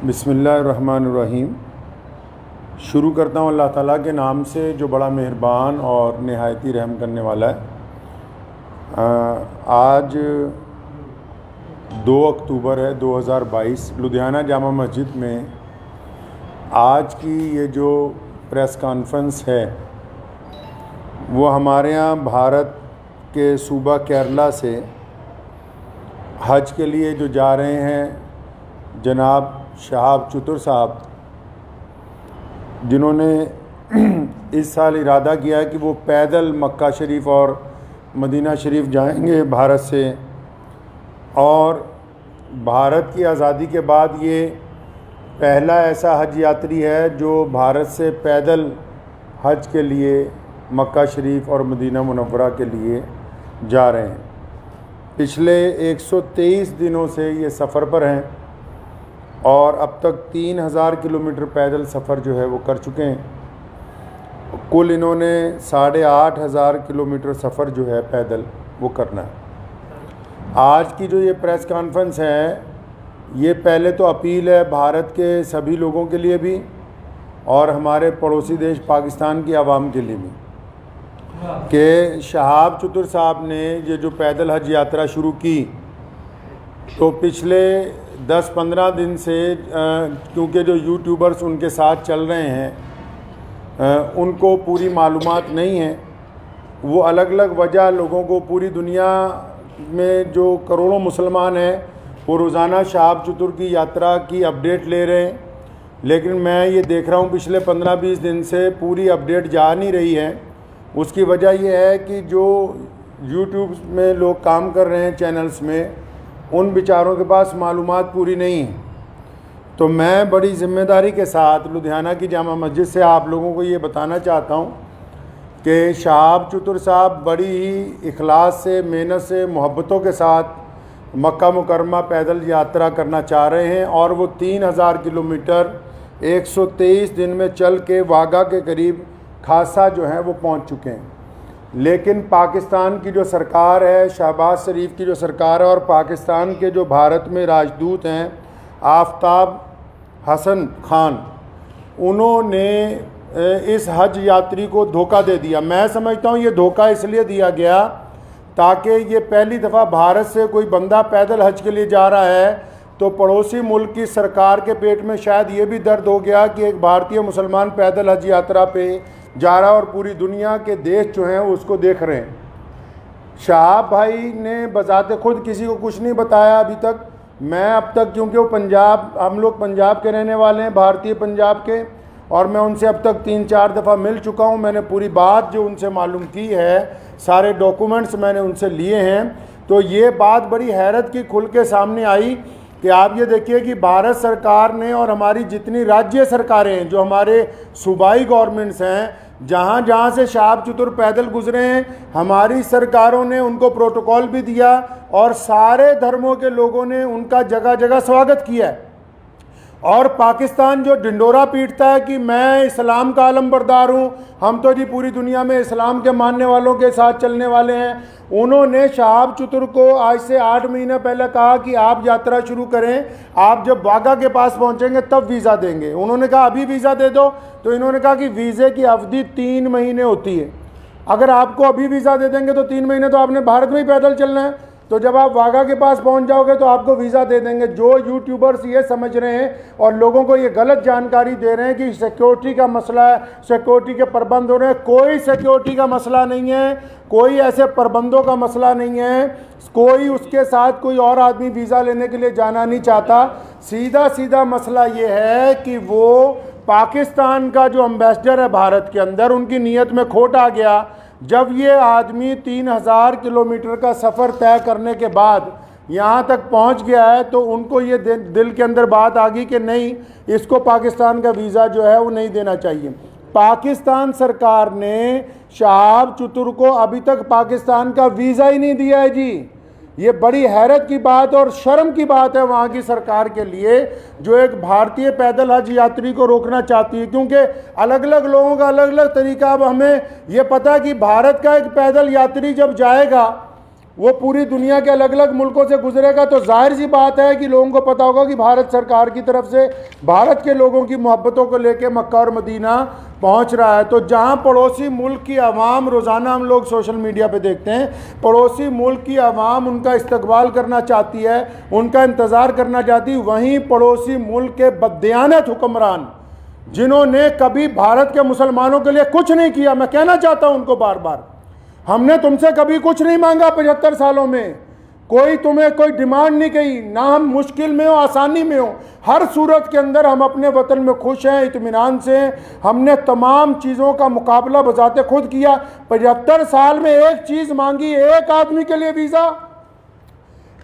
बिस्मिल्लाहिर्रहमानिर्रहीम। शुरू करता हूँ अल्लाह ताला के नाम से जो बड़ा मेहरबान और नहायती रहम करने वाला है। आज 2 अक्टूबर है 2022। लुधियाना जामा मस्जिद में आज की ये जो प्रेस कॉन्फ्रेंस है वो हमारे यहाँ भारत के सूबा केरला से हज के लिए जो जा रहे हैं जनाब शहाब चतुर साहब, जिन्होंने इस साल इरादा किया है कि वो पैदल मक्का शरीफ और मदीना शरीफ जाएंगे भारत से, और भारत की आज़ादी के बाद ये पहला ऐसा हज यात्री है जो भारत से पैदल हज के लिए मक्का शरीफ और मदीना मुनव्वरा के लिए जा रहे हैं। पिछले 123 दिनों से ये सफ़र पर हैं और अब तक 3000 किलोमीटर पैदल सफ़र जो है वो कर चुके हैं। कुल इन्होंने 8500 किलोमीटर सफ़र जो है पैदल वो करना है। आज की जो ये प्रेस कॉन्फ्रेंस है ये पहले तो अपील है भारत के सभी लोगों के लिए भी और हमारे पड़ोसी देश पाकिस्तान की आवाम के लिए भी कि शहाब चतुर साहब ने ये जो पैदल हज यात्रा शुरू की तो पिछले 10-15 दिन से क्योंकि जो यूट्यूबर्स उनके साथ चल रहे हैं उनको पूरी मालूमात नहीं है। वो अलग अलग वजह लोगों को, पूरी दुनिया में जो करोड़ों मुसलमान हैं वो रोज़ाना शहाब चतुर की यात्रा की अपडेट ले रहे हैं, लेकिन मैं ये देख रहा हूँ पिछले 15-20 दिन से पूरी अपडेट जा नहीं रही है। उसकी वजह यह है कि जो यूट्यूब में लोग काम कर रहे हैं चैनल्स में, उन बेचारों के पास मालूमात पूरी नहीं है। तो मैं बड़ी ज़िम्मेदारी के साथ लुधियाना की जामा मस्जिद से आप लोगों को ये बताना चाहता हूँ कि शहाब चतुर साहब बड़ी ही इखलास से, मेहनत से, मोहब्बतों के साथ मक्का मुकरमा पैदल यात्रा करना चाह रहे हैं और वो 3000 किलोमीटर 123 दिन में चल के वाघा के करीब खासा जो है वो पहुँच चुके हैं। लेकिन पाकिस्तान की जो सरकार है, शहबाज शरीफ की जो सरकार है, और पाकिस्तान के जो भारत में राजदूत हैं आफ्ताब हसन खान, उन्होंने इस हज यात्री को धोखा दे दिया। मैं समझता हूँ ये धोखा इसलिए दिया गया ताकि ये पहली दफ़ा भारत से कोई बंदा पैदल हज के लिए जा रहा है तो पड़ोसी मुल्क की सरकार के पेट में शायद ये भी दर्द हो गया कि एक भारतीय मुसलमान पैदल हज यात्रा पे जा रहा और पूरी दुनिया के देश जो हैं उसको देख रहे हैं। शहाब भाई ने बजाते खुद किसी को कुछ नहीं बताया अभी तक। मैं अब तक, क्योंकि वो पंजाब, हम लोग पंजाब के रहने वाले हैं, भारतीय पंजाब के, और मैं उनसे अब तक 3-4 दफ़ा मिल चुका हूँ। मैंने पूरी बात जो उनसे मालूम की है, सारे डॉक्यूमेंट्स मैंने उनसे लिए हैं। तो ये बात बड़ी हैरत की खुल के सामने आई कि आप ये देखिए कि भारत सरकार ने और हमारी जितनी राज्य सरकारें हैं, जो हमारे सूबाई गवर्नमेंट्स हैं, जहाँ जहाँ से शहाब चतुर पैदल गुजरे हैं, हमारी सरकारों ने उनको प्रोटोकॉल भी दिया और सारे धर्मों के लोगों ने उनका जगह जगह स्वागत किया है। और पाकिस्तान जो ढिंडोरा पीटता है कि मैं इस्लाम का आलमबरदार हूँ, हम तो जी पूरी दुनिया में इस्लाम के मानने वालों के साथ चलने वाले हैं, उन्होंने शहाब चतुर को आज से 8 महीने पहले कहा कि आप यात्रा शुरू करें, आप जब वाघा के पास पहुँचेंगे तब वीज़ा देंगे। उन्होंने कहा अभी वीज़ा दे दो, तो इन्होंने कहा कि वीज़े की अवधि 3 महीने होती है। अगर आपको अभी वीज़ा दे देंगे तो 3 महीने तो आपने भारत में ही पैदल चलना है, तो जब आप वाघा के पास पहुंच जाओगे तो आपको वीज़ा दे देंगे। जो यूट्यूबर्स ये समझ रहे हैं और लोगों को ये गलत जानकारी दे रहे हैं कि सिक्योरिटी का मसला है, सिक्योरिटी के प्रबंध हो रहे हैं, कोई सिक्योरिटी का मसला नहीं है, कोई ऐसे प्रबंधों का मसला नहीं है, कोई उसके साथ कोई और आदमी वीज़ा लेने के लिए जाना नहीं चाहता। सीधा सीधा मसला ये है कि वो पाकिस्तान का जो एम्बेसडर है भारत के अंदर, उनकी नीयत में खोट आ गया। जब ये आदमी 3000 किलोमीटर का सफ़र तय करने के बाद यहाँ तक पहुँच गया है तो उनको ये दिल के अंदर बात आ गई कि नहीं, इसको पाकिस्तान का वीज़ा जो है वो नहीं देना चाहिए। पाकिस्तान सरकार ने शहाब चतुर को अभी तक पाकिस्तान का वीज़ा ही नहीं दिया है जी। ये बड़ी हैरत की बात और शर्म की बात है वहाँ की सरकार के लिए, जो एक भारतीय पैदल हज यात्री को रोकना चाहती है। क्योंकि अलग अलग लोगों का अलग अलग तरीका। अब हमें ये पता है कि भारत का एक पैदल यात्री जब जाएगा वो पूरी दुनिया के अलग अलग मुल्कों से गुजरेगा, तो जाहिर सी बात है कि लोगों को पता होगा कि भारत सरकार की तरफ से भारत के लोगों की मोहब्बतों को लेकर मक्का और मदीना पहुंच रहा है। तो जहां पड़ोसी मुल्क की आवाम, रोज़ाना हम लोग सोशल मीडिया पे देखते हैं, पड़ोसी मुल्क की आवाम उनका इस्तकबाल करना चाहती है, उनका इंतज़ार करना चाहती है, वहीं पड़ोसी मुल्क के बददियानत हुक्मरान जिन्होंने कभी भारत के मुसलमानों के लिए कुछ नहीं किया, मैं कहना चाहता हूं उनको बार बार, हमने तुमसे कभी कुछ नहीं मांगा 75 सालों में, कोई तुम्हें कोई डिमांड नहीं की, ना हम मुश्किल में हो आसानी में हो, हर सूरत के अंदर हम अपने वतन में खुश हैं, इत्मीनान से हैं। हमने तमाम चीज़ों का मुकाबला बजाते खुद किया। 75 साल में एक चीज़ मांगी, एक आदमी के लिए वीज़ा,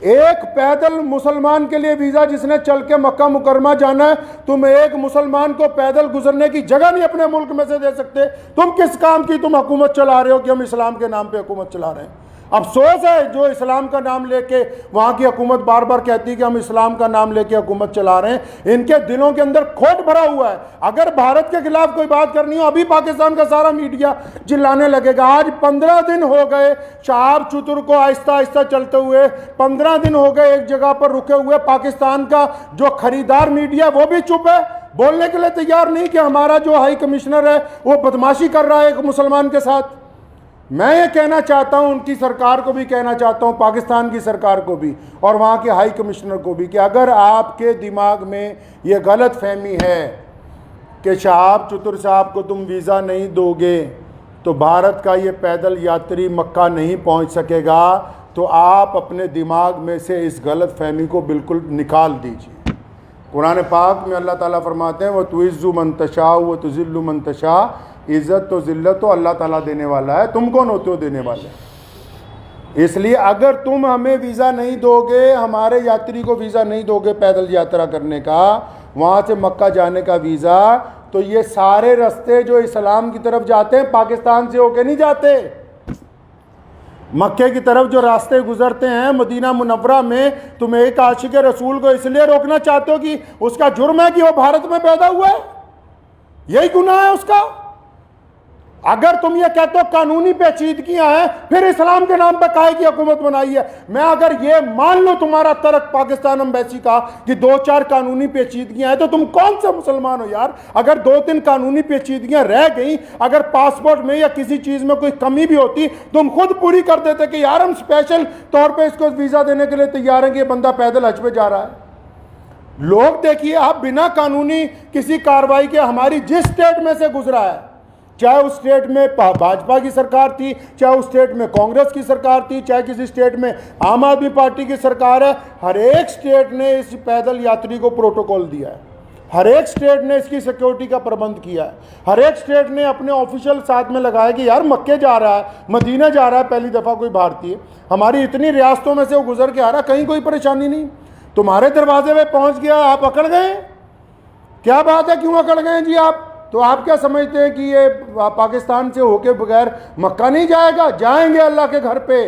एक पैदल मुसलमान के लिए वीज़ा जिसने चल के मक्का मुकरमा जाना है। तुम एक मुसलमान को पैदल गुजरने की जगह नहीं अपने मुल्क में से दे सकते। तुम किस काम की तुम हुकूमत चला रहे हो कि हम इस्लाम के नाम पे हुकूमत चला रहे हैं। अफसोस है जो इस्लाम का नाम लेके वहाँ की हुकूमत बार बार कहती है कि हम इस्लाम का नाम लेके हुकूमत चला रहे हैं, इनके दिलों के अंदर खोट भरा हुआ है। अगर भारत के खिलाफ कोई बात करनी हो, अभी पाकिस्तान का सारा मीडिया चिल्लाने लगेगा। आज 15 दिन हो गए शहाब चतुर को आहिस्ता आहिस्ता चलते हुए, 15 दिन हो गए एक जगह पर रुके हुए। पाकिस्तान का जो खरीदार मीडिया वो भी चुप है, बोलने के लिए तैयार नहीं कि हमारा जो हाई कमिश्नर है वो बदमाशी कर रहा है एक मुसलमान के साथ। मैं ये कहना चाहता हूं, उनकी सरकार को भी कहना चाहता हूं, पाकिस्तान की सरकार को भी और वहाँ के हाई कमिश्नर को भी, कि अगर आपके दिमाग में ये गलत फहमी है कि शहाब चतुर साहब को तुम वीज़ा नहीं दोगे तो भारत का ये पैदल यात्री मक्का नहीं पहुँच सकेगा, तो आप अपने दिमाग में से इस गलत फहमी को बिल्कुल निकाल दीजिए। कुरान पाक में अल्लाह ताला फरमाते हैं, वह तुइज़्ज़ु मन तशा व तुज़िल्लु मन तशा, इज़्ज़त तो ज़िल्लत तो अल्लाह ताला देने वाला है, तुम कौन होते हो देने वाले। इसलिए अगर तुम हमें वीज़ा नहीं दोगे, हमारे यात्री को वीज़ा नहीं दोगे पैदल यात्रा करने का, वहाँ से मक्का जाने का वीज़ा, तो ये सारे रास्ते जो इस्लाम की तरफ जाते हैं पाकिस्तान से होके नहीं जाते। मक्के की तरफ जो रास्ते गुजरते हैं मदीना मुनव्वरा में, तुम एक आशिक रसूल को इसलिए रोकना चाहते हो कि उसका जुर्म है कि वो भारत में पैदा हुआ है, यही गुनाह है उसका। अगर तुम ये कहते हो कानूनी पेचीदगियां हैं, फिर इस्लाम के नाम पर काहे की हुकूमत बनाई है। मैं अगर ये मान लो तुम्हारा तर्क पाकिस्तान एम्बेसी का कि 2-4 कानूनी पेचीदगियां हैं, तो तुम कौन से मुसलमान हो यार। अगर 2-3 कानूनी पेचीदगियां रह गई, अगर पासपोर्ट में या किसी चीज में कोई कमी भी होती, तुम खुद पूरी कर देते कि यार हम स्पेशल तौर पर इसको वीजा देने के लिए तैयार हैं कि ये बंदा पैदल हज पे जा रहा है। लोग देखिए, आप बिना कानूनी किसी कार्रवाई के, हमारी जिस स्टेट में से गुजरा है, चाहे उस स्टेट में भाजपा की सरकार थी, चाहे उस स्टेट में कांग्रेस की सरकार थी, चाहे किसी स्टेट में आम आदमी पार्टी की सरकार है, हर एक स्टेट ने इस पैदल यात्री को प्रोटोकॉल दिया है, हर एक स्टेट ने इसकी सिक्योरिटी का प्रबंध किया है, हर एक स्टेट ने अपने ऑफिशियल साथ में लगाया कि यार मक्के जा रहा है, मदीना जा रहा है पहली दफ़ा कोई भारतीय, हमारी इतनी रियासतों में से वो गुजर के आ रहा, कहीं कोई परेशानी नहीं, तुम्हारे दरवाजे में पहुँच गया, आप अकड़ गए। क्या बात है, क्यों अकड़ गए जी आप? तो आप क्या समझते हैं कि ये पाकिस्तान से होके बगैर मक्का नहीं जाएगा? जाएंगे अल्लाह के घर पे।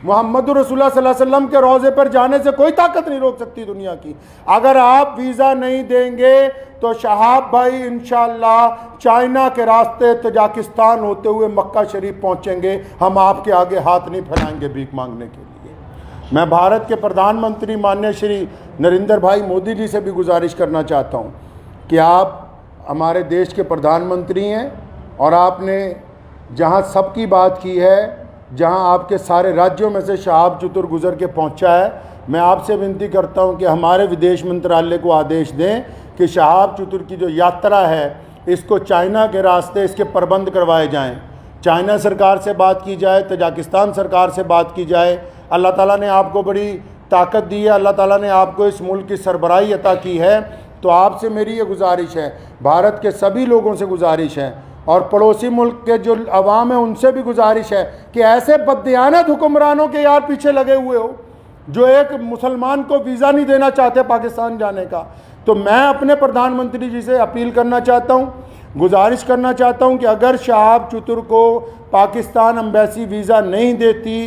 मोहम्मद रसूलुल्लाह सल्लल्लाहु अलैहि वसल्लम के रोज़े पर जाने से कोई ताकत नहीं रोक सकती दुनिया की। अगर आप वीज़ा नहीं देंगे तो शहाब भाई इंशाअल्लाह चाइना के रास्ते तजाकिस्तान होते हुए मक्का शरीफ पहुँचेंगे। हम आपके आगे हाथ नहीं फैलाएंगे भीख मांगने के लिए। मैं भारत के प्रधानमंत्री माननीय श्री नरेंद्र भाई मोदी जी से भी गुजारिश करना चाहता हूँ कि आप हमारे देश के प्रधानमंत्री हैं और आपने जहां सबकी बात की है, जहां आपके सारे राज्यों में से शहाब चतुर गुजर के पहुंचा है, मैं आपसे विनती करता हूं कि हमारे विदेश मंत्रालय को आदेश दें कि शहाब चतुर की जो यात्रा है इसको चाइना के रास्ते इसके प्रबंध करवाए जाएं। चाइना सरकार से बात की जाए, तजाकिस्तान सरकार से बात की जाए। अल्लाह ताला ने आपको बड़ी ताकत दी है, अल्लाह ताला ने आपको इस मुल्क की सरबराही अता की है। तो आपसे मेरी ये गुजारिश है, भारत के सभी लोगों से गुजारिश है और पड़ोसी मुल्क के जो अवाम है उनसे भी गुजारिश है कि ऐसे बददियानत हुक्मरानों के यार पीछे लगे हुए हो जो एक मुसलमान को वीज़ा नहीं देना चाहते पाकिस्तान जाने का। तो मैं अपने प्रधानमंत्री जी से अपील करना चाहता हूँ, गुजारिश करना चाहता हूँ कि अगर शहाब चतुर को पाकिस्तान एम्बेसी वीज़ा नहीं देती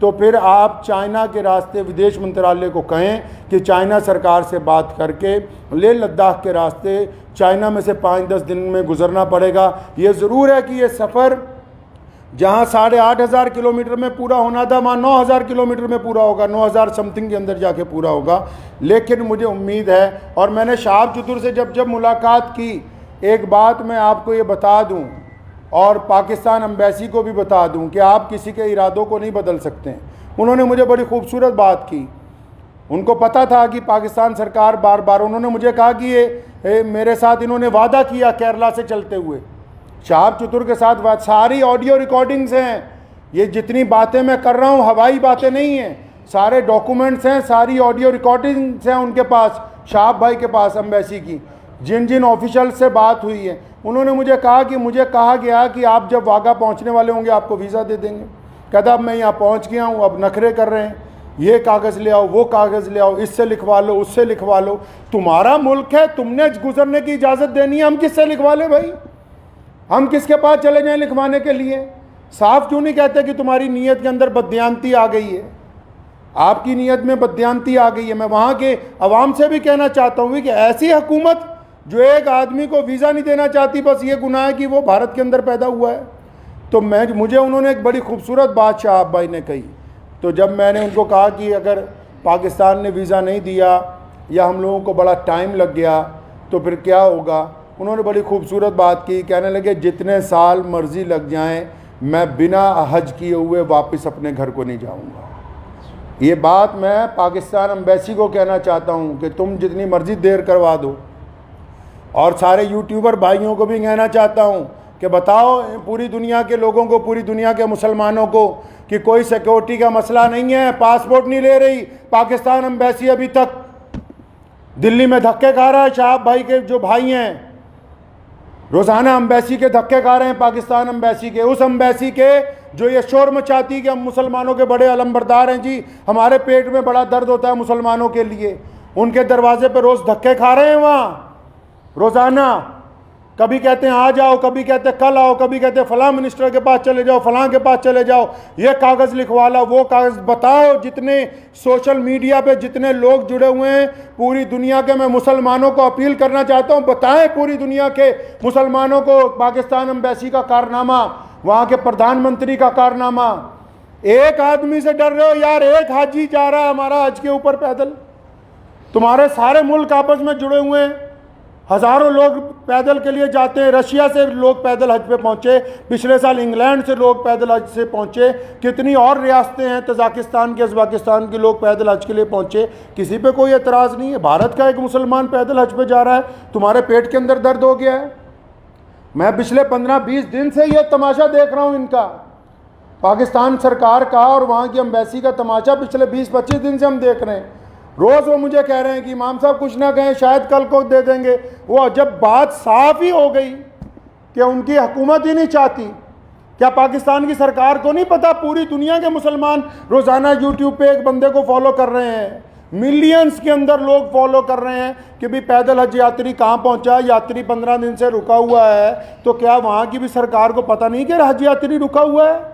तो फिर आप चाइना के रास्ते विदेश मंत्रालय को कहें कि चाइना सरकार से बात करके लेह लद्दाख के रास्ते चाइना में से 5-10 दिन में गुजरना पड़ेगा। ये ज़रूर है कि ये सफ़र जहाँ 8,500 किलोमीटर में पूरा होना था वहाँ 9,000 किलोमीटर में पूरा होगा, 9,000 समथिंग के अंदर जाके पूरा होगा। लेकिन मुझे उम्मीद है, और मैंने शहाब चतुर से जब मुलाकात की, एक बात मैं आपको ये बता दूं और पाकिस्तान एम्बेसी को भी बता दूं कि आप किसी के इरादों को नहीं बदल सकते। उन्होंने मुझे बड़ी खूबसूरत बात की। उनको पता था कि पाकिस्तान सरकार बार बार, उन्होंने मुझे कहा कि ये मेरे साथ इन्होंने वादा किया केरला से चलते हुए, शहाब चतुर के साथ बात, सारी ऑडियो रिकॉर्डिंग्स हैं। ये जितनी बातें मैं कर रहा हूँ हवाई बातें नहीं हैं, सारे डॉक्यूमेंट्स हैं, सारी ऑडियो रिकॉर्डिंग्स हैं उनके पास, शहाब भाई के पास एम्बेसी की, जिन जिन ऑफिशियल से बात हुई है। उन्होंने मुझे कहा कि मुझे कहा गया कि आप जब वाघा पहुँचने वाले होंगे आपको वीज़ा दे देंगे। कहता अब मैं यहाँ पहुँच गया हूँ, अब नखरे कर रहे हैं, ये कागज़ ले आओ, वो कागज़ ले आओ, इससे लिखवा लो, उससे लिखवा लो। तुम्हारा मुल्क है, तुमने गुजरने की इजाज़त देनी है, हम किससे लिखवा लें भाई? हम किसके पास चले जाएं लिखवाने के लिए? साफ क्यों नहीं कहते कि तुम्हारी नीयत के अंदर बददियानती आ गई है, आपकी नीयत में बददियानती आ गई है। मैं वहाँ के अवाम से भी कहना चाहता हूँ कि ऐसी हुकूमत जो एक आदमी को वीज़ा नहीं देना चाहती, बस ये गुनाह है कि वो भारत के अंदर पैदा हुआ है। तो मुझे उन्होंने एक बड़ी खूबसूरत बात शहाब भाई ने कही। तो जब मैंने उनको कहा कि अगर पाकिस्तान ने वीज़ा नहीं दिया या हम लोगों को बड़ा टाइम लग गया तो फिर क्या होगा, उन्होंने बड़ी खूबसूरत बात की। कहने लगे जितने साल मर्ज़ी लग जाएं मैं बिना हज किए हुए वापस अपने घर को नहीं जाऊंगा। ये बात मैं पाकिस्तान एम्बेसी को कहना चाहता हूं कि तुम जितनी मर्ज़ी देर करवा दो, और सारे यूट्यूबर भाइयों को भी कहना चाहता हूं कि बताओ पूरी दुनिया के लोगों को, पूरी दुनिया के मुसलमानों को कि कोई सिक्योरिटी का मसला नहीं है, पासपोर्ट नहीं ले रही पाकिस्तान एम्बेसी। अभी तक दिल्ली में धक्के खा रहा है, शहाब भाई के जो भाई हैं रोज़ाना एम्बेसी के धक्के खा रहे हैं, पाकिस्तान एम्बेसी के, उस एम्बेसी के जो ये शोर मचाती कि हम मुसलमानों के बड़े अलमबरदार हैं जी, हमारे पेट में बड़ा दर्द होता है मुसलमानों के लिए। उनके दरवाजे पर रोज़ धक्के खा रहे हैं वहाँ रोज़ाना। कभी कहते हैं आ जाओ, कभी कहते हैं कल आओ, कभी कहते हैं फलां मिनिस्टर के पास चले जाओ, फलां के पास चले जाओ, ये कागज़ लिखवा लो, वो कागज़। बताओ जितने सोशल मीडिया पे जितने लोग जुड़े हुए हैं पूरी दुनिया के, मैं मुसलमानों को अपील करना चाहता हूँ, बताएं पूरी दुनिया के मुसलमानों को पाकिस्तान एम्बेसी का कारनामा, वहाँ के प्रधानमंत्री का कारनामा। एक आदमी से डर रहे हो यार, एक हाजी जा रहा है हमारा हज के ऊपर पैदल। तुम्हारे सारे मुल्क आपस में जुड़े हुए हैं, हज़ारों लोग पैदल के लिए जाते हैं। रशिया से लोग पैदल हज पे पहुँचे, पिछले साल इंग्लैंड से लोग पैदल हज से पहुँचे, कितनी और रियासतें हैं, तजाकिस्तान के, उज़्बेकिस्तान के लोग पैदल हज के लिए पहुँचे। किसी पे कोई एतराज़ नहीं है। भारत का एक मुसलमान पैदल हज पे जा रहा है, तुम्हारे पेट के अंदर दर्द हो गया है। मैं पिछले 15-20 दिन से ये तमाशा देख रहा हूँ इनका, पाकिस्तान सरकार का और वहाँ की एम्बेसी का तमाशा पिछले 20-25 दिन से हम देख रहे हैं। रोज़ वो मुझे कह रहे हैं कि इमाम साहब कुछ ना कहें, शायद कल को दे देंगे। वो जब बात साफ ही हो गई कि उनकी हुकूमत ही नहीं चाहती, क्या पाकिस्तान की सरकार को नहीं पता पूरी दुनिया के मुसलमान रोज़ाना यूट्यूब पे एक बंदे को फॉलो कर रहे हैं, मिलियंस के अंदर लोग फॉलो कर रहे हैं कि भाई पैदल हज यात्री कहाँ पहुँचा, यात्री 15 दिन से रुका हुआ है, तो क्या वहाँ की भी सरकार को पता नहीं कि हज यात्री रुका हुआ है?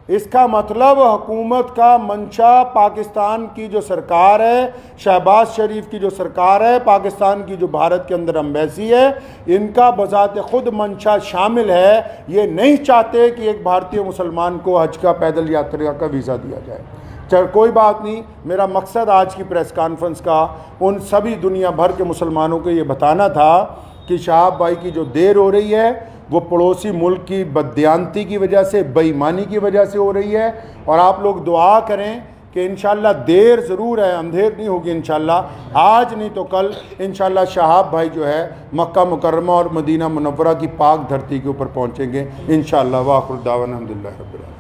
इसका मतलब हुकूमत का मंशा, पाकिस्तान की जो सरकार है, शहबाज शरीफ की जो सरकार है, पाकिस्तान की जो भारत के अंदर एम्बेसी है, इनका बज़ात ख़ुद मंशा शामिल है। ये नहीं चाहते कि एक भारतीय मुसलमान को हज का पैदल यात्रा का वीज़ा दिया जाए। चल कोई बात नहीं, मेरा मकसद आज की प्रेस कॉन्फ्रेंस का उन सभी दुनिया भर के मुसलमानों को ये बताना था कि शहाब भाई की जो देर हो रही है वो पड़ोसी मुल्क की बददियानती की वजह से, बेईमानी की वजह से हो रही है। और आप लोग दुआ करें कि इंशाल्लाह देर ज़रूर है, अंधेर नहीं होगी इंशाल्लाह। आज नहीं तो कल इंशाल्लाह शहाब भाई जो है मक्का मुकर्रमा और मदीना मुनव्वरा की पाक धरती के ऊपर पहुँचेंगे इंशाल्लाह। वाखिर दावाना अल्हम्दुलिल्लाह रब्बिल आलमीन।